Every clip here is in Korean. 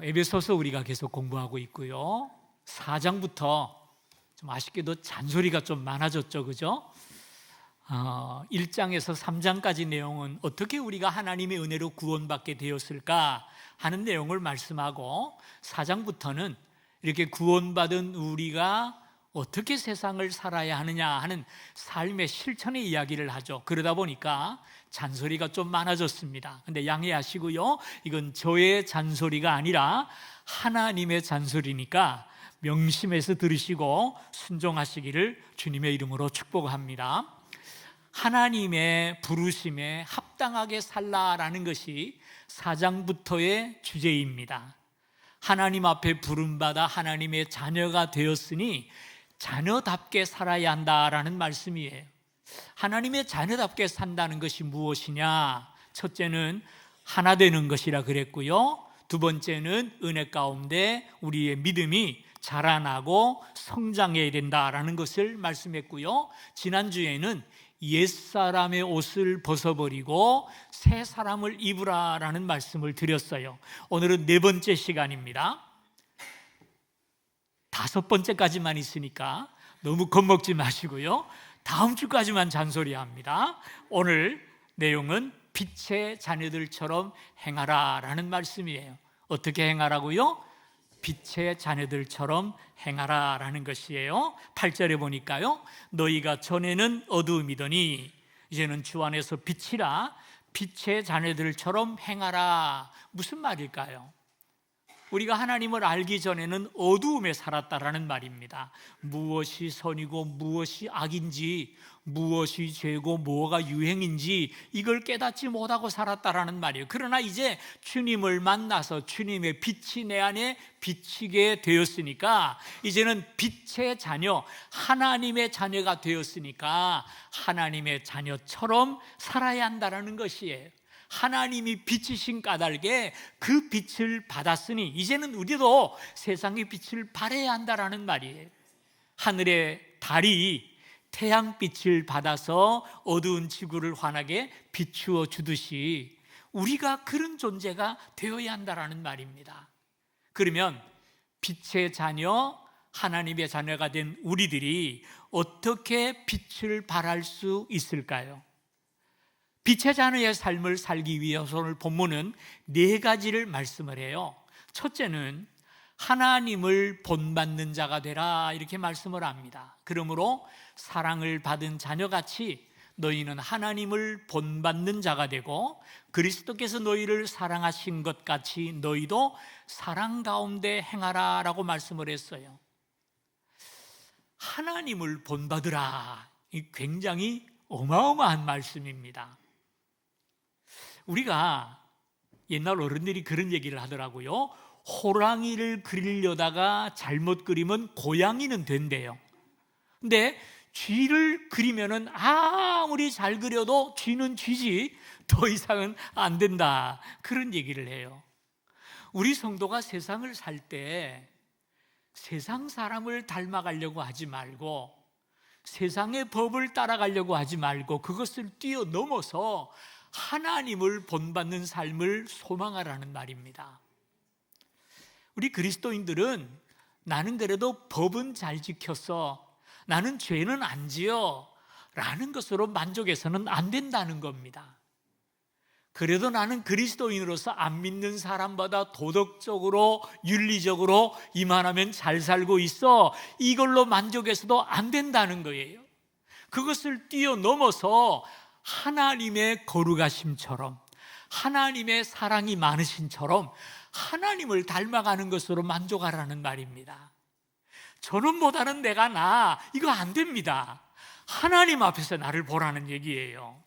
에베소서 우리가 계속 공부하고 있고요. 4장부터 좀 아쉽게도 잔소리가 좀 많아졌죠, 그죠? 1장에서 3장까지 내용은 어떻게 우리가 하나님의 은혜로 구원받게 되었을까 하는 내용을 말씀하고, 4장부터는 이렇게 구원받은 우리가 어떻게 세상을 살아야 하느냐 하는 삶의 실천의 이야기를 하죠. 그러다 보니까 잔소리가 좀 많아졌습니다. 근데 양해하시고요, 이건 저의 잔소리가 아니라 하나님의 잔소리니까 명심해서 들으시고 순종하시기를 주님의 이름으로 축복합니다. 하나님의 부르심에 합당하게 살라라는 것이 4장부터의 주제입니다. 하나님 앞에 부름받아 하나님의 자녀가 되었으니 자녀답게 살아야 한다라는 말씀이에요. 하나님의 자녀답게 산다는 것이 무엇이냐? 첫째는 하나 되는 것이라 그랬고요, 두 번째는 은혜 가운데 우리의 믿음이 자라나고 성장해야 된다라는 것을 말씀했고요, 지난주에는 옛사람의 옷을 벗어버리고 새 사람을 입으라라는 말씀을 드렸어요. 오늘은 네 번째 시간입니다. 5번째까지만 있으니까 너무 겁먹지 마시고요, 다음 주까지만 잔소리합니다. 오늘 내용은 빛의 자녀들처럼 행하라라는 말씀이에요. 어떻게 행하라고요? 빛의 자녀들처럼 행하라라는 것이에요. 8절에 보니까요, 너희가 전에는 어두움이더니 이제는 주 안에서 빛이라, 빛의 자녀들처럼 행하라. 무슨 말일까요? 우리가 하나님을 알기 전에는 어두움에 살았다라는 말입니다. 무엇이 선이고 무엇이 악인지, 무엇이 죄고 뭐가 유행인지 이걸 깨닫지 못하고 살았다라는 말이에요. 그러나 이제 주님을 만나서 주님의 빛이 내 안에 비치게 되었으니까 이제는 빛의 자녀, 하나님의 자녀가 되었으니까 하나님의 자녀처럼 살아야 한다는 것이에요. 하나님이 빛이신 까닭에 그 빛을 받았으니 이제는 우리도 세상의 빛을 발해야 한다라는 말이에요. 하늘의 달이 태양빛을 받아서 어두운 지구를 환하게 비추어 주듯이 우리가 그런 존재가 되어야 한다라는 말입니다. 그러면 빛의 자녀, 하나님의 자녀가 된 우리들이 어떻게 빛을 발할 수 있을까요? 빛의 자녀의 삶을 살기 위해서 오늘 본문은 4가지를 말씀을 해요. 첫째는 하나님을 본받는 자가 되라, 이렇게 말씀을 합니다. 그러므로 사랑을 받은 자녀같이 너희는 하나님을 본받는 자가 되고, 그리스도께서 너희를 사랑하신 것 같이 너희도 사랑 가운데 행하라 라고 말씀을 했어요. 하나님을 본받으라, 굉장히 어마어마한 말씀입니다. 우리가 옛날 어른들이 그런 얘기를 하더라고요. 호랑이를 그리려다가 잘못 그리면 고양이는 된대요. 근데 쥐를 그리면은 아무리 잘 그려도 쥐는 쥐지 더 이상은 안 된다, 그런 얘기를 해요. 우리 성도가 세상을 살 때 세상 사람을 닮아가려고 하지 말고, 세상의 법을 따라가려고 하지 말고, 그것을 뛰어넘어서 하나님을 본받는 삶을 소망하라는 말입니다. 우리 그리스도인들은 나는 그래도 법은 잘 지켰어, 나는 죄는 안 지어 라는 것으로 만족해서는 안 된다는 겁니다. 그래도 나는 그리스도인으로서 안 믿는 사람보다 도덕적으로, 윤리적으로 이만하면 잘 살고 있어, 이걸로 만족해서도 안 된다는 거예요. 그것을 뛰어넘어서 하나님의 거룩하심처럼, 하나님의 사랑이 많으신처럼 하나님을 닮아가는 것으로 만족하라는 말입니다. 저놈보다는 내가 나아, 이거 안 됩니다. 하나님 앞에서 나를 보라는 얘기예요.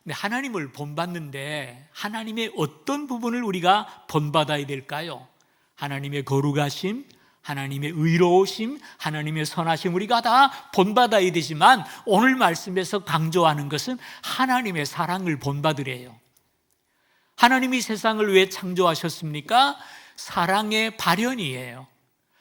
근데 하나님을 본받는데 하나님의 어떤 부분을 우리가 본받아야 될까요? 하나님의 거룩하심, 하나님의 의로우심, 하나님의 선하심, 우리가 다 본받아야 되지만 오늘 말씀에서 강조하는 것은 하나님의 사랑을 본받으래요. 하나님이 세상을 왜 창조하셨습니까? 사랑의 발현이에요.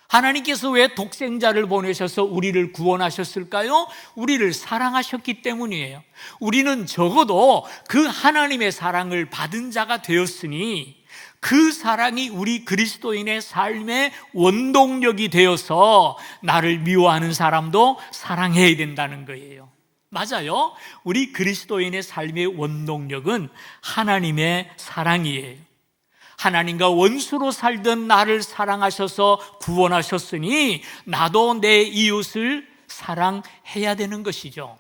하나님께서 왜 독생자를 보내셔서 우리를 구원하셨을까요? 우리를 사랑하셨기 때문이에요. 우리는 적어도 그 하나님의 사랑을 받은 자가 되었으니 그 사랑이 우리 그리스도인의 삶의 원동력이 되어서 나를 미워하는 사람도 사랑해야 된다는 거예요. 맞아요. 우리 그리스도인의 삶의 원동력은 하나님의 사랑이에요. 하나님과 원수로 살던 나를 사랑하셔서 구원하셨으니 나도 내 이웃을 사랑해야 되는 것이죠.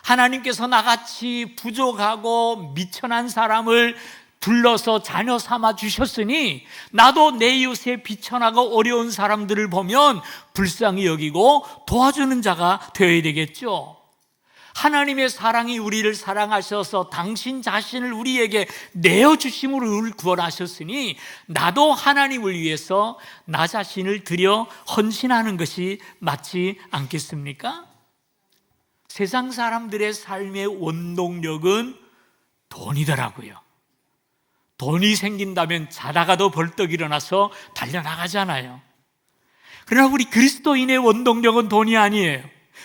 하나님께서 나같이 부족하고 미천한 사람을 불러서 자녀 삼아 주셨으니 나도 내 이웃의 비천하고 어려운 사람들을 보면 불쌍히 여기고 도와주는 자가 되어야 되겠죠. 하나님의 사랑이 우리를 사랑하셔서 당신 자신을 우리에게 내어주심으로 우리를 구원하셨으니 나도 하나님을 위해서 나 자신을 드려 헌신하는 것이 맞지 않겠습니까? 세상 사람들의 삶의 원동력은 돈이더라고요. 돈이 생긴다면 자다가도 벌떡 일어나서 달려나가잖아요. 그러나 우리 그리스도인의 원동력은 돈이 아니에요.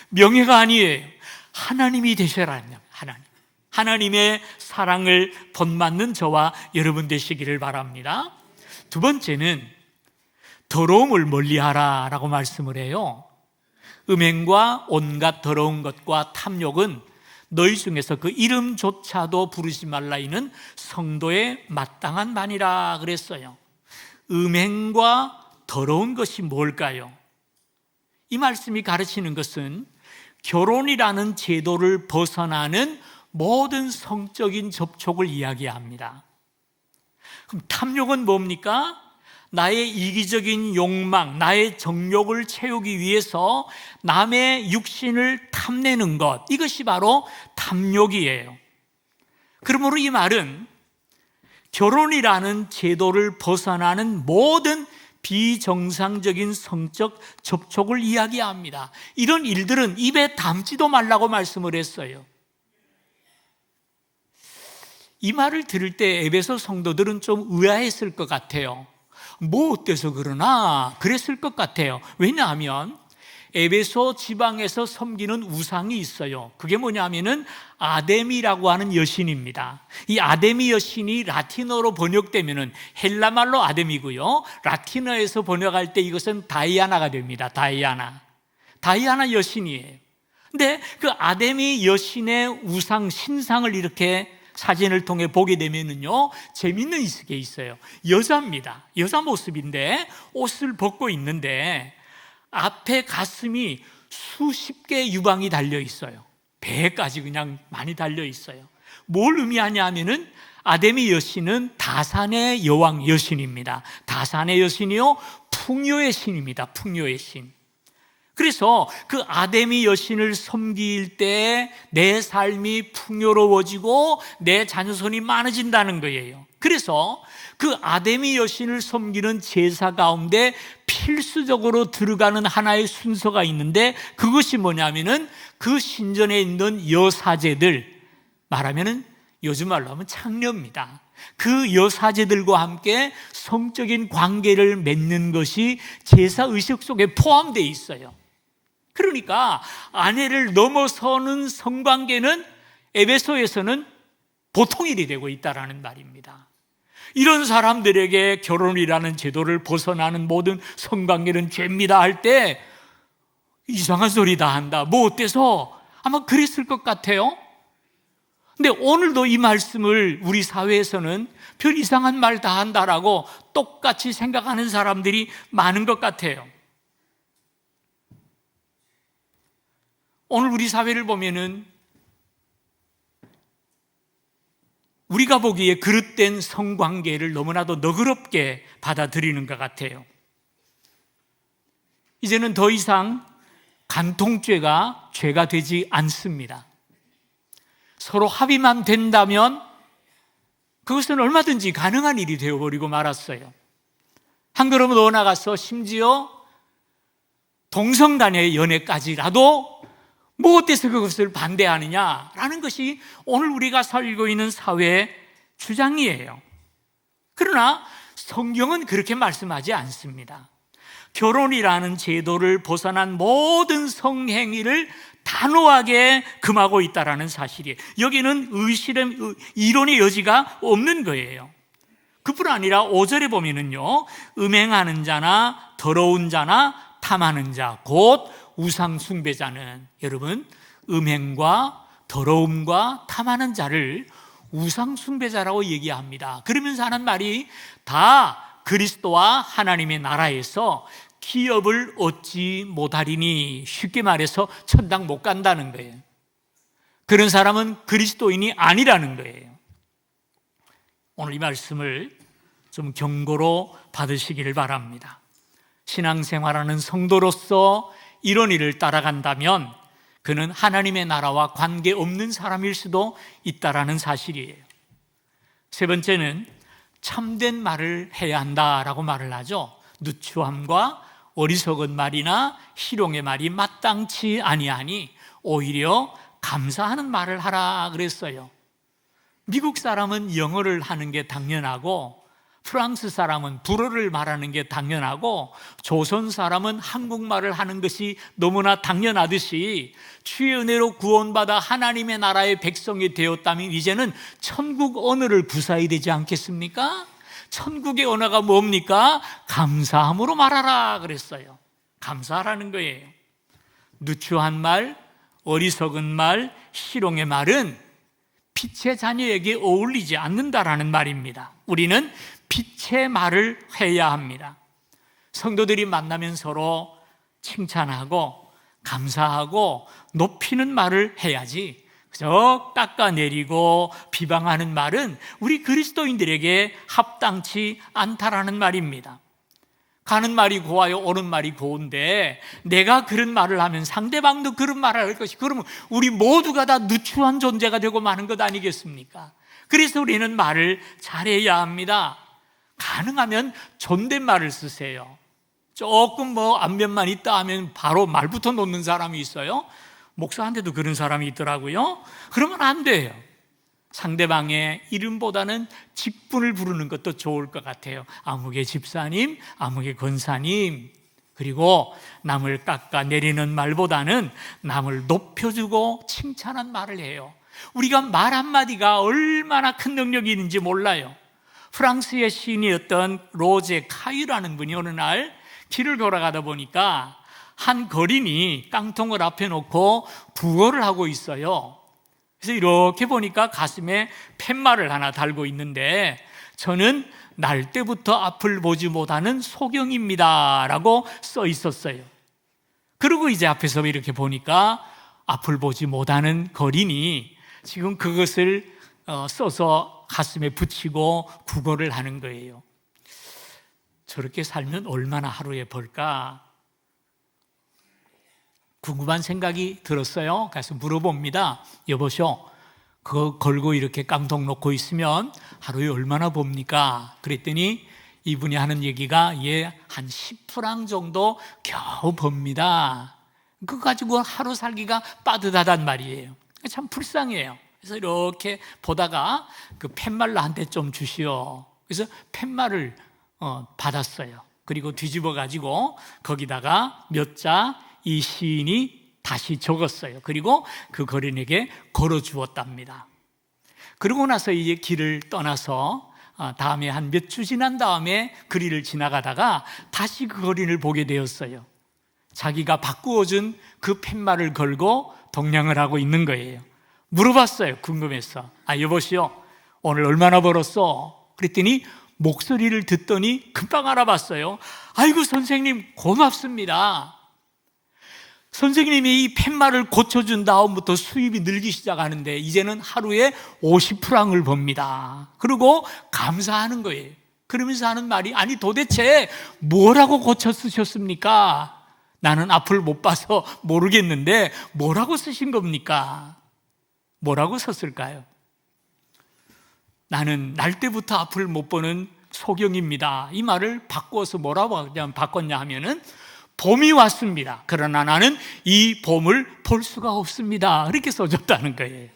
명예가 아니에요. 하나님이 되셔라. 하나님의 사랑을 본받는 저와 여러분 되시기를 바랍니다. 두 번째는 더러움을 멀리하라 라고 말씀을 해요. 음행과 온갖 더러운 것과 탐욕은 너희 중에서 그 이름조차도 부르지 말라 이는 성도의 마땅한 반이라 그랬어요. 음행과 더러운 것이 뭘까요? 이 말씀이 가르치는 것은 결혼이라는 제도를 벗어나는 모든 성적인 접촉을 이야기합니다. 그럼 탐욕은 뭡니까? 나의 이기적인 욕망, 나의 정욕을 채우기 위해서 남의 육신을 탐내는 것, 이것이 바로 탐욕이에요. 그러므로 이 말은 결혼이라는 제도를 벗어나는 모든 비정상적인 성적 접촉을 이야기합니다. 이런 일들은 입에 담지도 말라고 말씀을 했어요. 이 말을 들을 때 에베소 성도들은 좀 의아했을 것 같아요. 뭐 어때서 그러나 그랬을 것 같아요. 왜냐하면 에베소 지방에서 섬기는 우상이 있어요. 그게 뭐냐면은 아데미라고 하는 여신입니다. 이 아데미 여신이 라틴어로 번역되면은 헬라말로 아데미고요. 라틴어에서 번역할 때 이것은 다이아나가 됩니다. 다이아나 여신이에요. 근데 그 아데미 여신의 우상 신상을 이렇게 사진을 통해 보게 되면은요, 재밌는 게 있어요. 여자입니다. 여자 모습인데 옷을 벗고 있는데 앞에 가슴이 수십 개의 유방이 달려 있어요. 배까지 그냥 많이 달려 있어요. 뭘 의미하냐 하면은 아데미 여신은 다산의 여왕 여신입니다. 다산의 여신이요, 풍요의 신입니다. 풍요의 신. 그래서 그 아데미 여신을 섬길 때 내 삶이 풍요로워지고 내 자녀손이 많아진다는 거예요. 그래서 그 아데미 여신을 섬기는 제사 가운데 필수적으로 들어가는 하나의 순서가 있는데 그것이 뭐냐면은 그 신전에 있는 여사제들, 말하면은 요즘 말로 하면 창녀입니다. 그 여사제들과 함께 성적인 관계를 맺는 것이 제사 의식 속에 포함되어 있어요. 그러니까 아내를 넘어서는 성관계는 에베소에서는 보통 일이 되고 있다는 말입니다. 이런 사람들에게 결혼이라는 제도를 벗어나는 모든 성관계는 죄입니다 할 때 이상한 소리 다 한다, 뭐 어때서, 아마 그랬을 것 같아요. 근데 오늘도 이 말씀을 우리 사회에서는 별 이상한 말 다 한다라고 똑같이 생각하는 사람들이 많은 것 같아요. 오늘 우리 사회를 보면은 우리가 보기에 그릇된 성관계를 너무나도 너그럽게 받아들이는 것 같아요. 이제는 더 이상 간통죄가 죄가 되지 않습니다. 서로 합의만 된다면 그것은 얼마든지 가능한 일이 되어버리고 말았어요. 한 걸음 더 나가서 심지어 동성간의 연애까지라도 뭐 어때서 그것을 반대하느냐라는 것이 오늘 우리가 살고 있는 사회의 주장이에요. 그러나 성경은 그렇게 말씀하지 않습니다. 결혼이라는 제도를 벗어난 모든 성행위를 단호하게 금하고 있다는 사실이에요. 여기는 이론의 여지가 없는 거예요. 그뿐 아니라 5절에 보면은요, 음행하는 자나 더러운 자나 탐하는 자, 곧 우상 숭배자는, 여러분, 음행과 더러움과 탐하는 자를 우상 숭배자라고 얘기합니다. 그러면서 하는 말이 다 그리스도와 하나님의 나라에서 기업을 얻지 못하리니, 쉽게 말해서 천당 못 간다는 거예요. 그런 사람은 그리스도인이 아니라는 거예요. 오늘 이 말씀을 좀 경고로 받으시기를 바랍니다. 신앙생활하는 성도로서 이런 일을 따라간다면 그는 하나님의 나라와 관계없는 사람일 수도 있다는 사실이에요. 세 번째는 참된 말을 해야 한다라고 말을 하죠. 누추함과 어리석은 말이나 희롱의 말이 마땅치 아니하니 오히려 감사하는 말을 하라 그랬어요. 미국 사람은 영어를 하는 게 당연하고, 프랑스 사람은 불어를 말하는 게 당연하고, 조선 사람은 한국말을 하는 것이 너무나 당연하듯이 주의 은혜로 구원받아 하나님의 나라의 백성이 되었다면 이제는 천국 언어를 구사해야 되지 않겠습니까? 천국의 언어가 뭡니까? 감사함으로 말하라 그랬어요. 감사하라는 거예요. 누추한 말, 어리석은 말, 희롱의 말은 빛의 자녀에게 어울리지 않는다라는 말입니다. 우리는 빛의 말을 해야 합니다. 성도들이 만나면 서로 칭찬하고 감사하고 높이는 말을 해야지, 그저 깎아내리고 비방하는 말은 우리 그리스도인들에게 합당치 않다라는 말입니다. 가는 말이 고와요, 오는 말이 고운데 내가 그런 말을 하면 상대방도 그런 말을 할 것이, 그러면 우리 모두가 다 누추한 존재가 되고 마는 것 아니겠습니까? 그래서 우리는 말을 잘해야 합니다. 가능하면 존댓말을 쓰세요. 조금 안면만 있다 하면 바로 말부터 놓는 사람이 있어요. 목사한테도 그런 사람이 있더라고요. 그러면 안 돼요. 상대방의 이름보다는 직분을 부르는 것도 좋을 것 같아요. 아무개 집사님, 아무개 권사님. 그리고 남을 깎아내리는 말보다는 남을 높여주고 칭찬한 말을 해요. 우리가 말 한마디가 얼마나 큰 능력이 있는지 몰라요. 프랑스의 시인이었던 로제 카유라는 분이 어느 날 길을 걸어가다 보니까 한 거린이 깡통을 앞에 놓고 구걸을 하고 있어요. 그래서 이렇게 보니까 가슴에 팻말을 하나 달고 있는데, 저는 날 때부터 앞을 보지 못하는 소경입니다 라고 써 있었어요. 그리고 이제 앞에서 이렇게 보니까 앞을 보지 못하는 거린이 지금 그것을 써서 가슴에 붙이고 구걸을 하는 거예요. 저렇게 살면 얼마나 하루에 벌까 궁금한 생각이 들었어요. 그래서 물어봅니다. 여보쇼, 그거 걸고 이렇게 깡통 놓고 있으면 하루에 얼마나 봅니까? 그랬더니 이분이 하는 얘기가 한 10프랑 정도 겨우 법니다. 그거 가지고 하루 살기가 빠듯하단 말이에요. 참 불쌍해요. 그래서 이렇게 보다가 그 팻말 나한테 좀 주시오. 그래서 팻말을 받았어요. 그리고 뒤집어 가지고 거기다가 몇 자 이 시인이 다시 적었어요. 그리고 그 거린에게 걸어 주었답니다. 그러고 나서 이제 길을 떠나서 다음에 한 몇 주 지난 다음에 거리를 지나가다가 다시 그 거린을 보게 되었어요. 자기가 바꾸어준 그 팻말을 걸고 동냥을 하고 있는 거예요. 물어봤어요. 궁금해서. 여보시오, 오늘 얼마나 벌었어? 그랬더니 목소리를 듣더니 금방 알아봤어요. 아이고 선생님 고맙습니다. 선생님이 이 팻말을 고쳐준 다음부터 수입이 늘기 시작하는데 이제는 하루에 50프랑을 법니다. 그리고 감사하는 거예요. 그러면서 하는 말이, 아니 도대체 뭐라고 고쳐 쓰셨습니까? 나는 앞을 못 봐서 모르겠는데 뭐라고 쓰신 겁니까? 뭐라고 썼을까요? 나는 날 때부터 앞을 못 보는 소경입니다. 이 말을 바꿔서 뭐라고 바꿨냐 하면은 봄이 왔습니다. 그러나 나는 이 봄을 볼 수가 없습니다. 이렇게 써줬다는 거예요.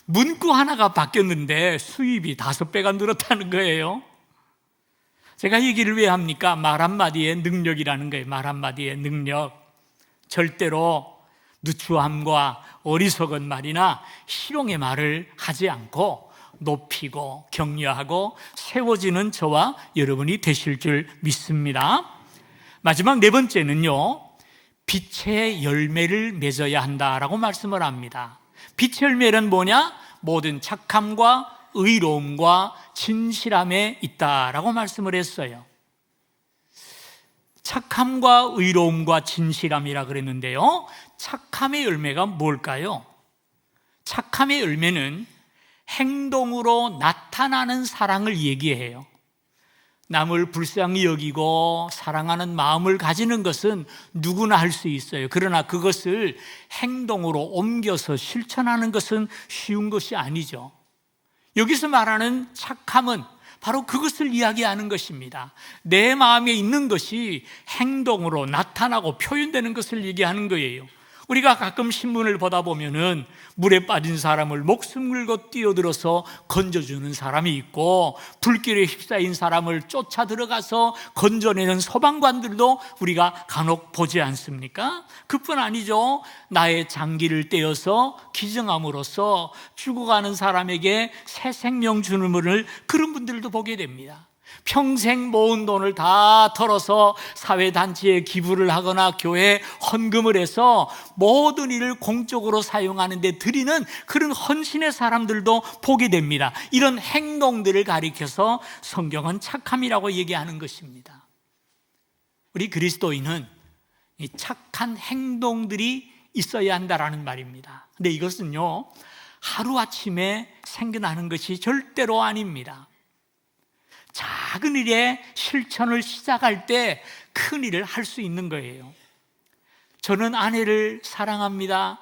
문구 하나가 바뀌었는데 수입이 5배가 늘었다는 거예요. 제가 얘기를 왜 합니까? 말 한마디의 능력이라는 거예요. 말 한마디의 능력. 절대로 누추함과 어리석은 말이나 희롱의 말을 하지 않고 높이고 격려하고 세워지는 저와 여러분이 되실 줄 믿습니다. 마지막 네 번째는요, 빛의 열매를 맺어야 한다라고 말씀을 합니다. 빛의 열매는 뭐냐? 모든 착함과 의로움과 진실함에 있다라고 말씀을 했어요. 착함과 의로움과 진실함이라 그랬는데요, 착함의 열매가 뭘까요? 착함의 열매는 행동으로 나타나는 사랑을 얘기해요. 남을 불쌍히 여기고 사랑하는 마음을 가지는 것은 누구나 할 수 있어요. 그러나 그것을 행동으로 옮겨서 실천하는 것은 쉬운 것이 아니죠. 여기서 말하는 착함은 바로 그것을 이야기하는 것입니다. 내 마음에 있는 것이 행동으로 나타나고 표현되는 것을 얘기하는 거예요. 우리가 가끔 신문을 보다 보면은 물에 빠진 사람을 목숨 걸고 뛰어들어서 건져주는 사람이 있고, 불길에 휩싸인 사람을 쫓아 들어가서 건져내는 소방관들도 우리가 간혹 보지 않습니까? 그뿐 아니죠. 나의 장기를 떼어서 기증함으로써 죽어가는 사람에게 새 생명 주는 분을, 그런 분들도 보게 됩니다. 평생 모은 돈을 다 털어서 사회단체에 기부를 하거나 교회에 헌금을 해서 모든 일을 공적으로 사용하는 데 드리는 그런 헌신의 사람들도 보게 됩니다. 이런 행동들을 가리켜서 성경은 착함이라고 얘기하는 것입니다. 우리 그리스도인은 이 착한 행동들이 있어야 한다라는 말입니다. 근데 이것은요, 하루아침에 생겨나는 것이 절대로 아닙니다. 작은 일에 실천을 시작할 때 큰 일을 할 수 있는 거예요. 저는 아내를 사랑합니다.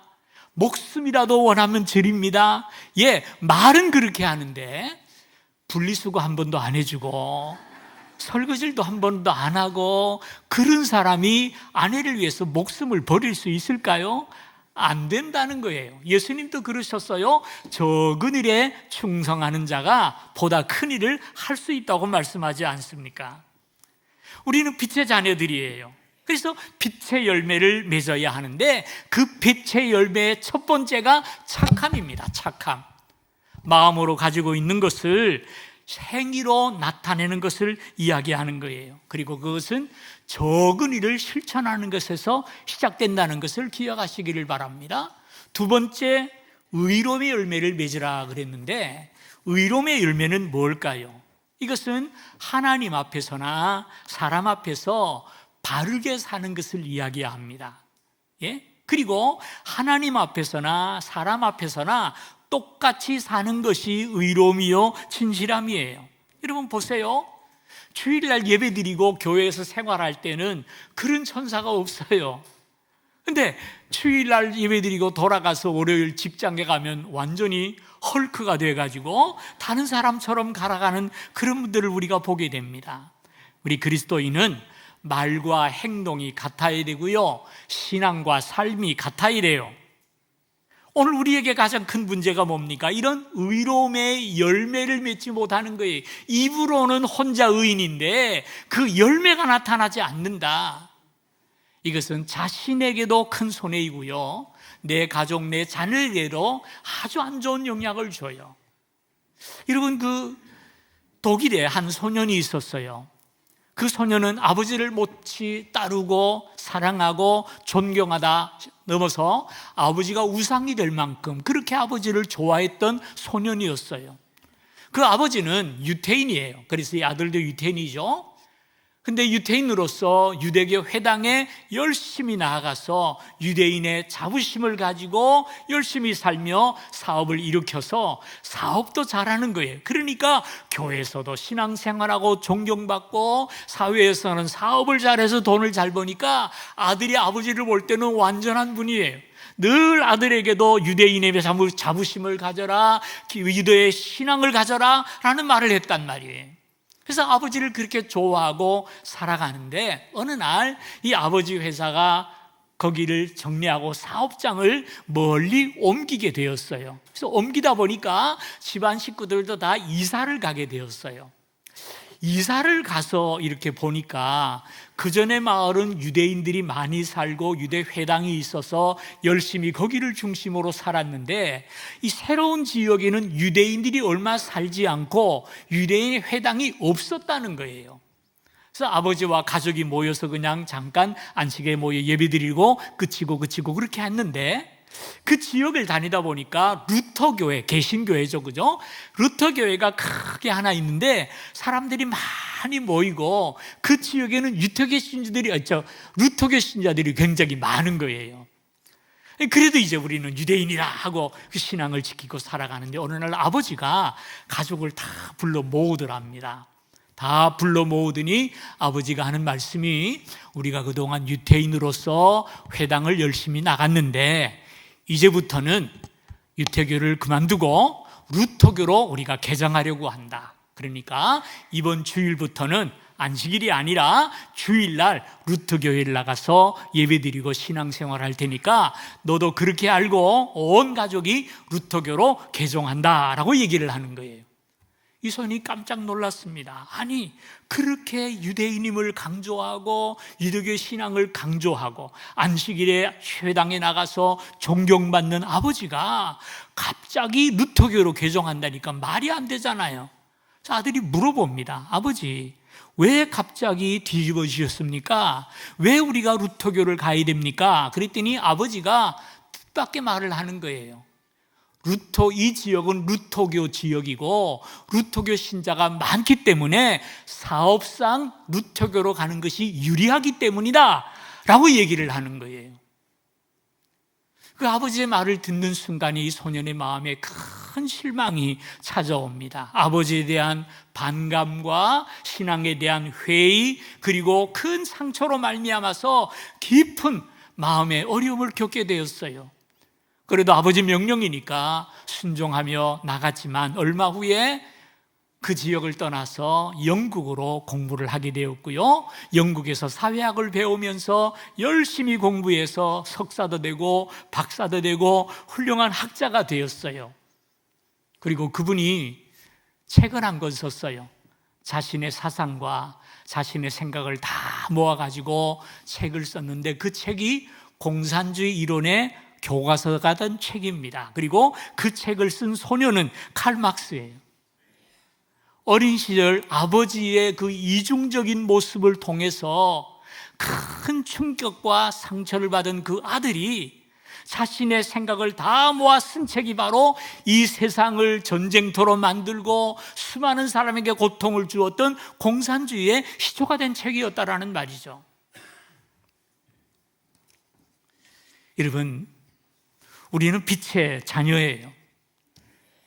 목숨이라도 원하면 드립니다. 예, 말은 그렇게 하는데 분리수거 한 번도 안 해주고 설거지도 한 번도 안 하고, 그런 사람이 아내를 위해서 목숨을 버릴 수 있을까요? 안 된다는 거예요. 예수님도 그러셨어요. 적은 일에 충성하는 자가 보다 큰 일을 할 수 있다고 말씀하지 않습니까? 우리는 빛의 자녀들이에요. 그래서 빛의 열매를 맺어야 하는데, 그 빛의 열매의 첫 번째가 착함입니다. 착함. 마음으로 가지고 있는 것을 행위로 나타내는 것을 이야기하는 거예요. 그리고 그것은 적은 일을 실천하는 것에서 시작된다는 것을 기억하시기를 바랍니다. 두 번째, 의로움의 열매를 맺으라 그랬는데, 의로움의 열매는 뭘까요? 이것은 하나님 앞에서나 사람 앞에서 바르게 사는 것을 이야기합니다. 예? 그리고 하나님 앞에서나 사람 앞에서나 똑같이 사는 것이 의로움이요 진실함이에요. 여러분 보세요. 주일날 예배드리고 교회에서 생활할 때는 그런 천사가 없어요. 근데 주일날 예배드리고 돌아가서 월요일 직장에 가면 완전히 헐크가 돼가지고 다른 사람처럼 갈아가는 그런 분들을 우리가 보게 됩니다. 우리 그리스도인은 말과 행동이 같아야 되고요, 신앙과 삶이 같아야 돼요. 오늘 우리에게 가장 큰 문제가 뭡니까? 이런 의로움의 열매를 맺지 못하는 거예요. 입으로는 혼자 의인인데 그 열매가 나타나지 않는다. 이것은 자신에게도 큰 손해이고요, 내 가족, 내 자녀에게도 아주 안 좋은 영향을 줘요. 여러분, 그 독일에 한 소년이 있었어요. 그 소년은 아버지를 못이 따르고 사랑하고 존경하다 넘어서 아버지가 우상이 될 만큼 그렇게 아버지를 좋아했던 소년이었어요. 그 아버지는 유태인이에요. 그래서 이 아들도 유태인이죠. 근데 유태인으로서 유대교 회당에 열심히 나아가서 유대인의 자부심을 가지고 열심히 살며 사업을 일으켜서 사업도 잘하는 거예요. 그러니까 교회에서도 신앙생활하고 존경받고 사회에서는 사업을 잘해서 돈을 잘 버니까 아들이 아버지를 볼 때는 완전한 분이에요. 늘 아들에게도 유대인의 자부심을 가져라, 유대의 신앙을 가져라 라는 말을 했단 말이에요. 그래서 아버지를 그렇게 좋아하고 살아가는데, 어느 날 이 아버지 회사가 거기를 정리하고 사업장을 멀리 옮기게 되었어요. 그래서 옮기다 보니까 집안 식구들도 다 이사를 가게 되었어요. 이사를 가서 이렇게 보니까 그 전에 마을은 유대인들이 많이 살고 유대 회당이 있어서 열심히 거기를 중심으로 살았는데, 이 새로운 지역에는 유대인들이 얼마 살지 않고 유대인 회당이 없었다는 거예요. 그래서 아버지와 가족이 모여서 그냥 잠깐 안식에 모여 예배드리고 그치고 그렇게 했는데, 그 지역을 다니다 보니까 루터교회, 개신교회죠, 그죠? 루터교회가 크게 하나 있는데 사람들이 많이 모이고 그 지역에는 루터교 신자들이 굉장히 많은 거예요. 그래도 이제 우리는 유대인이라 하고 그 신앙을 지키고 살아가는데, 어느 날 아버지가 가족을 다 불러 모으더랍니다. 다 불러 모으더니 아버지가 하는 말씀이, 우리가 그동안 유대인으로서 회당을 열심히 나갔는데 이제부터는 유태교를 그만두고 루터교로 우리가 개정하려고 한다. 그러니까 이번 주일부터는 안식일이 아니라 주일날 루터교회를 나가서 예배드리고 신앙생활 할 테니까 너도 그렇게 알고 온 가족이 루터교로 개종한다라고 얘기를 하는 거예요. 이 손이 깜짝 놀랐습니다. 아니, 그렇게 유대인임을 강조하고 유대교 신앙을 강조하고 안식일에 회당에 나가서 존경받는 아버지가 갑자기 루터교로 개종한다니까 말이 안 되잖아요. 그래서 아들이 물어봅니다. 아버지, 왜 갑자기 뒤집어지셨습니까? 왜 우리가 루터교를 가야 됩니까? 그랬더니 아버지가 뜻밖의 말을 하는 거예요. 이 지역은 루터교 지역이고 루터교 신자가 많기 때문에 사업상 루터교로 가는 것이 유리하기 때문이다 라고 얘기를 하는 거예요. 그 아버지의 말을 듣는 순간에 이 소년의 마음에 큰 실망이 찾아옵니다. 아버지에 대한 반감과 신앙에 대한 회의, 그리고 큰 상처로 말미암아서 깊은 마음의 어려움을 겪게 되었어요. 그래도 아버지 명령이니까 순종하며 나갔지만 얼마 후에 그 지역을 떠나서 영국으로 공부를 하게 되었고요. 영국에서 사회학을 배우면서 열심히 공부해서 석사도 되고 박사도 되고 훌륭한 학자가 되었어요. 그리고 그분이 책을 한 권 썼어요. 자신의 사상과 자신의 생각을 다 모아가지고 책을 썼는데, 그 책이 공산주의 이론의 교과서가 된 책입니다. 그리고 그 책을 쓴 소녀는 칼 막스예요. 어린 시절 아버지의 그 이중적인 모습을 통해서 큰 충격과 상처를 받은 그 아들이 자신의 생각을 다 모아 쓴 책이 바로 이 세상을 전쟁터로 만들고 수많은 사람에게 고통을 주었던 공산주의의 시초가 된 책이었다라는 말이죠. 여러분, 우리는 빛의 자녀예요.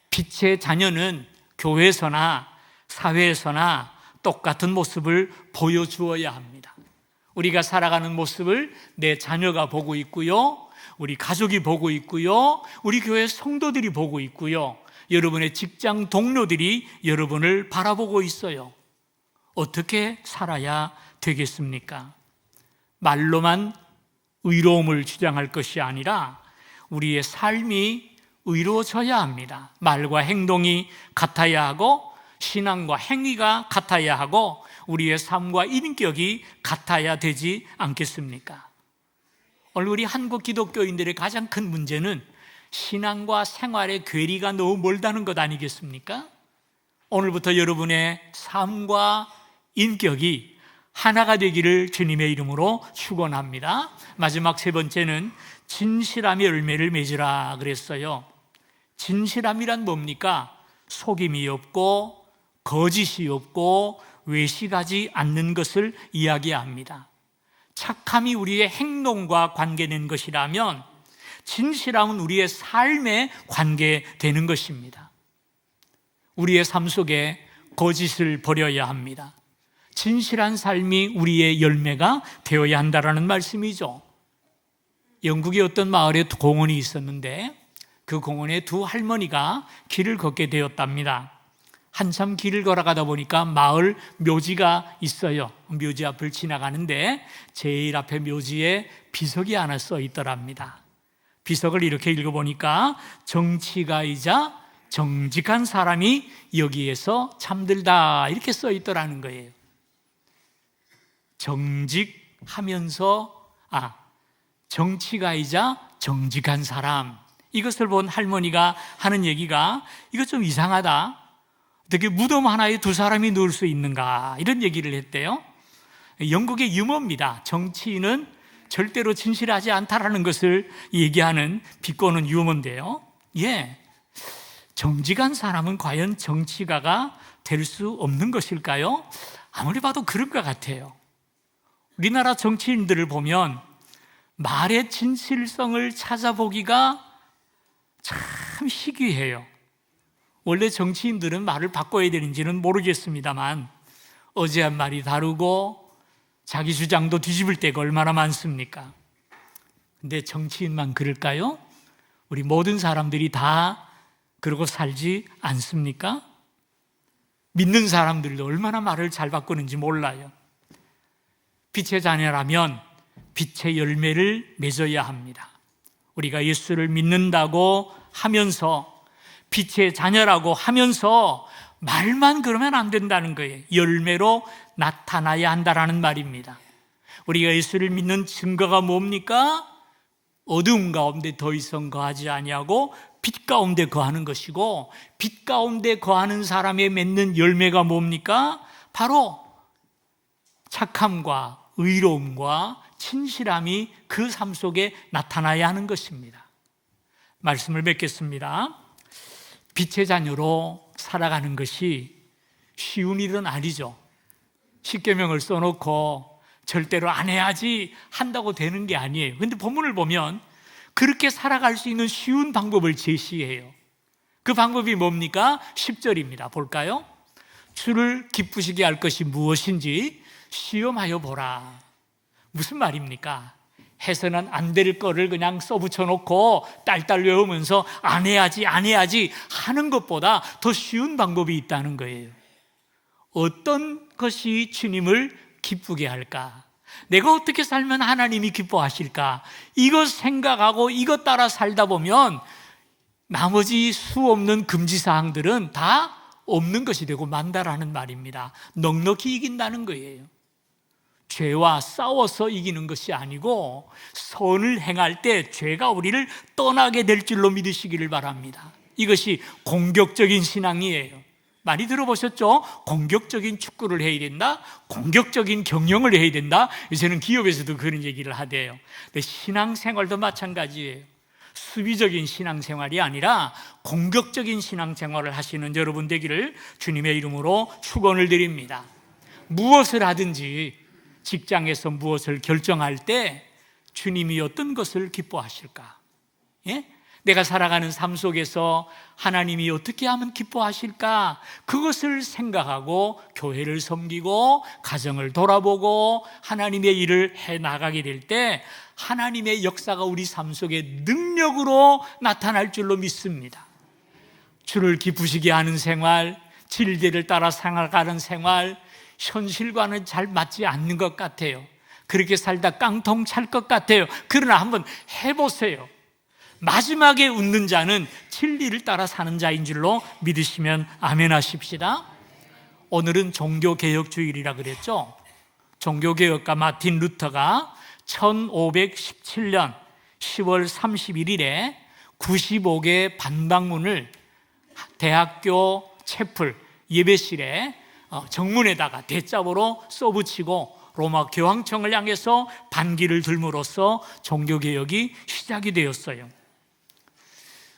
빛의 자녀는 교회에서나 사회에서나 똑같은 모습을 보여주어야 합니다. 우리가 살아가는 모습을 내 자녀가 보고 있고요, 우리 가족이 보고 있고요, 우리 교회 성도들이 보고 있고요, 여러분의 직장 동료들이 여러분을 바라보고 있어요. 어떻게 살아야 되겠습니까? 말로만 의로움을 주장할 것이 아니라 우리의 삶이 의로워져야 합니다. 말과 행동이 같아야 하고 신앙과 행위가 같아야 하고 우리의 삶과 인격이 같아야 되지 않겠습니까? 오늘 우리 한국 기독교인들의 가장 큰 문제는 신앙과 생활의 괴리가 너무 멀다는 것 아니겠습니까? 오늘부터 여러분의 삶과 인격이 하나가 되기를 주님의 이름으로 축원합니다. 마지막 세 번째는 진실함의 열매를 맺으라 그랬어요. 진실함이란 뭡니까? 속임이 없고 거짓이 없고 외식하지 않는 것을 이야기합니다. 착함이 우리의 행동과 관계된 것이라면 진실함은 우리의 삶에 관계되는 것입니다. 우리의 삶 속에 거짓을 버려야 합니다. 진실한 삶이 우리의 열매가 되어야 한다라는 말씀이죠. 영국의 어떤 마을에 공원이 있었는데 그 공원에 두 할머니가 길을 걷게 되었답니다. 한참 길을 걸어가다 보니까 마을 묘지가 있어요. 묘지 앞을 지나가는데 제일 앞에 묘지에 비석이 하나 써 있더랍니다. 비석을 이렇게 읽어보니까 정치가이자 정직한 사람이 여기에서 잠들다 이렇게 써 있더라는 거예요. 정치가이자 정직한 사람, 이것을 본 할머니가 하는 얘기가 이거 좀 이상하다. 어떻게 무덤 하나에 두 사람이 누울 수 있는가, 이런 얘기를 했대요. 영국의 유머입니다. 정치인은 절대로 진실하지 않다라는 것을 얘기하는 비꼬는 유머인데요. 정직한 사람은 과연 정치가가 될 수 없는 것일까요? 아무리 봐도 그럴 것 같아요. 우리나라 정치인들을 보면 말의 진실성을 찾아보기가 참 희귀해요. 원래 정치인들은 말을 바꿔야 되는지는 모르겠습니다만 어제 한 말이 다르고 자기 주장도 뒤집을 때가 얼마나 많습니까? 근데 정치인만 그럴까요? 우리 모든 사람들이 다 그러고 살지 않습니까? 믿는 사람들도 얼마나 말을 잘 바꾸는지 몰라요. 빛의 자녀라면 빛의 열매를 맺어야 합니다. 우리가 예수를 믿는다고 하면서, 빛의 자녀라고 하면서 말만 그러면 안 된다는 거예요. 열매로 나타나야 한다라는 말입니다. 우리가 예수를 믿는 증거가 뭡니까? 어두움 가운데 더 이상 거하지 아니하고 빛 가운데 거하는 것이고, 빛 가운데 거하는 사람의 맺는 열매가 뭡니까? 바로 착함과 의로움과 진실함이 그 삶 속에 나타나야 하는 것입니다. 말씀을 맺겠습니다. 빛의 자녀로 살아가는 것이 쉬운 일은 아니죠. 십계명을 써놓고 절대로 안 해야지 한다고 되는 게 아니에요. 그런데 본문을 보면 그렇게 살아갈 수 있는 쉬운 방법을 제시해요. 그 방법이 뭡니까? 10절입니다. 볼까요? 주를 기쁘시게 할 것이 무엇인지 시험하여 보라. 무슨 말입니까? 해서는 안 될 거를 그냥 써붙여 놓고 딸딸 외우면서 안 해야지 하는 것보다 더 쉬운 방법이 있다는 거예요. 어떤 것이 주님을 기쁘게 할까? 내가 어떻게 살면 하나님이 기뻐하실까? 이것 생각하고 이것 따라 살다 보면 나머지 수 없는 금지사항들은 다 없는 것이 되고 만다라는 말입니다. 넉넉히 이긴다는 거예요. 죄와 싸워서 이기는 것이 아니고 선을 행할 때 죄가 우리를 떠나게 될 줄로 믿으시기를 바랍니다. 이것이 공격적인 신앙이에요. 많이 들어보셨죠? 공격적인 축구를 해야 된다, 공격적인 경영을 해야 된다. 요새는 기업에서도 그런 얘기를 하대요. 근데 신앙생활도 마찬가지예요. 수비적인 신앙생활이 아니라 공격적인 신앙생활을 하시는 여러분 되기를 주님의 이름으로 축원을 드립니다. 무엇을 하든지 직장에서 무엇을 결정할 때 주님이 어떤 것을 기뻐하실까? 내가 살아가는 삶 속에서 하나님이 어떻게 하면 기뻐하실까? 그것을 생각하고 교회를 섬기고 가정을 돌아보고 하나님의 일을 해나가게 될 때 하나님의 역사가 우리 삶 속에 능력으로 나타날 줄로 믿습니다. 주를 기쁘시게 하는 생활, 진리를 따라 살아가는 생활, 현실과는 잘 맞지 않는 것 같아요. 그렇게 살다 깡통 찰 것 같아요. 그러나 한번 해보세요. 마지막에 웃는 자는 진리를 따라 사는 자인 줄로 믿으시면 아멘 하십시다. 오늘은 종교개혁주일이라 그랬죠. 종교개혁가 마틴 루터가 1517년 10월 31일에 95개 반박문을 대학교 채플 예배실에 정문에다가 대자보로 써붙이고 로마 교황청을 향해서 반기를 들므로써 종교개혁이 시작이 되었어요.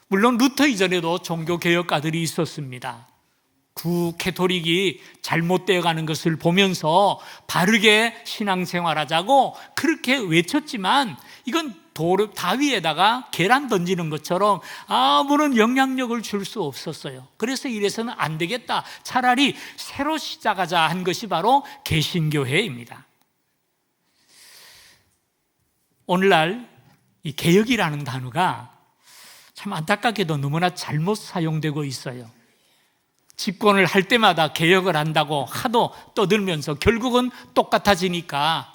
물론 루터 이전에도 종교개혁가들이 있었습니다. 구캐토릭이 잘못되어 가는 것을 보면서 바르게 신앙생활하자고 그렇게 외쳤지만 이건 다위에다가 계란 던지는 것처럼 아무런 영향력을 줄 수 없었어요. 그래서 이래서는 안 되겠다, 차라리 새로 시작하자 한 것이 바로 개신교회입니다. 오늘날 이 개혁이라는 단어가 참 안타깝게도 너무나 잘못 사용되고 있어요. 집권을 할 때마다 개혁을 한다고 하도 떠들면서 결국은 똑같아지니까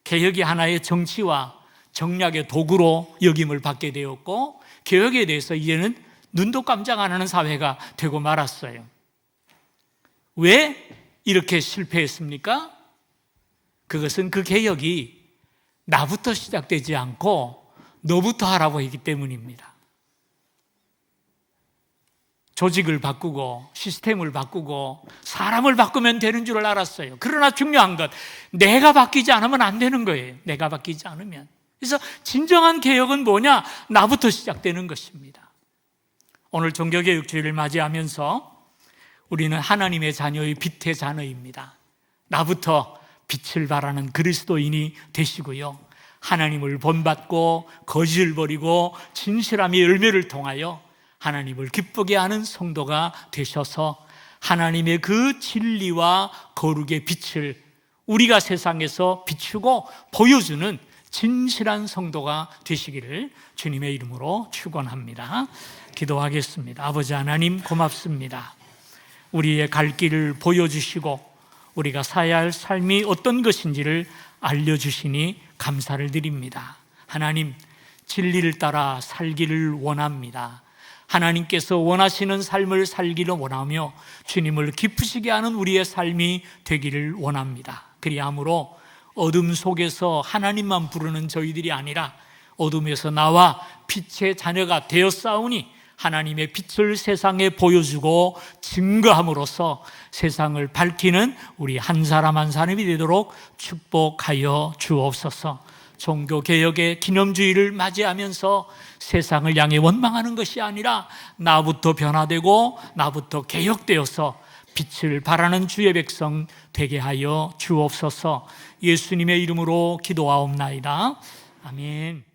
개혁이 하나의 정치와 정략의 도구로 여김을 받게 되었고, 개혁에 대해서 이제는 눈도 깜짝 안 하는 사회가 되고 말았어요. 왜 이렇게 실패했습니까? 그것은 그 개혁이 나부터 시작되지 않고 너부터 하라고 했기 때문입니다. 조직을 바꾸고 시스템을 바꾸고 사람을 바꾸면 되는 줄 알았어요. 그러나 중요한 것, 내가 바뀌지 않으면 안 되는 거예요. 내가 바뀌지 않으면. 그래서 진정한 개혁은 뭐냐? 나부터 시작되는 것입니다. 오늘 종교개혁주의를 맞이하면서 우리는 하나님의 자녀의 빛의 자녀입니다. 나부터 빛을 발하는 그리스도인이 되시고요, 하나님을 본받고 거짓을 버리고 진실함의 열매를 통하여 하나님을 기쁘게 하는 성도가 되셔서 하나님의 그 진리와 거룩의 빛을 우리가 세상에서 비추고 보여주는 진실한 성도가 되시기를 주님의 이름으로 축원합니다. 기도하겠습니다. 아버지 하나님, 고맙습니다. 우리의 갈 길을 보여주시고 우리가 살아야 할 삶이 어떤 것인지를 알려주시니 감사를 드립니다. 하나님, 진리를 따라 살기를 원합니다. 하나님께서 원하시는 삶을 살기를 원하며 주님을 기쁘시게 하는 우리의 삶이 되기를 원합니다. 그리함으로 어둠 속에서 하나님만 부르는 저희들이 아니라 어둠에서 나와 빛의 자녀가 되었사오니 하나님의 빛을 세상에 보여주고 증거함으로써 세상을 밝히는 우리 한 사람 한 사람이 되도록 축복하여 주옵소서. 종교개혁의 기념주의를 맞이하면서 세상을 향해 원망하는 것이 아니라 나부터 변화되고 나부터 개혁되어서 빛을 발하는 주의 백성 되게 하여 주옵소서. 예수님의 이름으로 기도하옵나이다. 아멘.